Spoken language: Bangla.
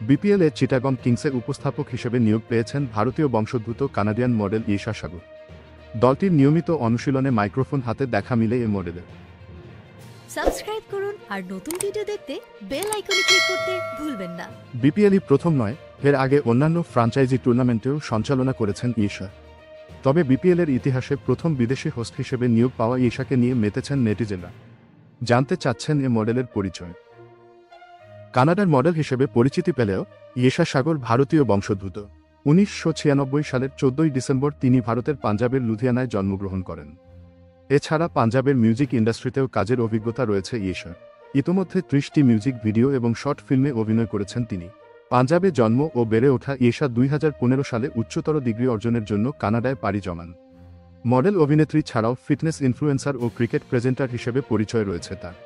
বিপিএল এ চিটাগং কিংসের উপস্থাপক হিসেবে নিয়োগ পেয়েছেন ভারতীয় বংশোদ্ভূত কানাডিয়ান মডেল ঈশা সাগর। দলটির নিয়মিত অনুশীলনে মাইক্রোফোন হাতে দেখা মিলে এ মডেলের। সাবস্ক্রাইব করুন আর নতুন ভিডিও দেখতে বেল আইকনে ক্লিক করতে ভুলবেন না। বিপিএলই প্রথম নয়, এর আগে অন্যান্য ফ্র্যাঞ্চাইজি টুর্নামেন্টেও সঞ্চালনা করেছেন ঈশা। তবে বিপিএলের ইতিহাসে প্রথম বিদেশি হোস্ট হিসেবে নিয়োগ পাওয়া ঈশাকে নিয়ে মেতেছেন নেটিজেনরা। জানতে চাচ্ছেন এ মডেলের পরিচয়। কানাডার মডেল হিসেবে পরিচিতি পেলেও ঈশা সাগর ভারতীয় বংশোদ্ভূত। 1996 সালের 14 ডিসেম্বর তিনি ভারতের পাঞ্জাবের লুধিয়ানায় জন্মগ্রহণ করেন। এছাড়া পাঞ্জাবের মিউজিক ইন্ডাস্ট্রিতেও কাজের অভিজ্ঞতা রয়েছে ঈশার। ইতোমধ্যে 30টি মিউজিক ভিডিও এবং শর্ট ফিল্মে অভিনয় করেছেন তিনি। পাঞ্জাবে জন্ম ও বেড়ে ওঠা ঈশা 2015 সালে উচ্চতর ডিগ্রি অর্জনের জন্য কানাডায় পাড়ি জমান। মডেল অভিনেত্রী ছাড়াও ফিটনেস ইনফ্লুয়েন্সার ও ক্রিকেট প্রেজেন্টার হিসেবে পরিচয় রয়েছে তার।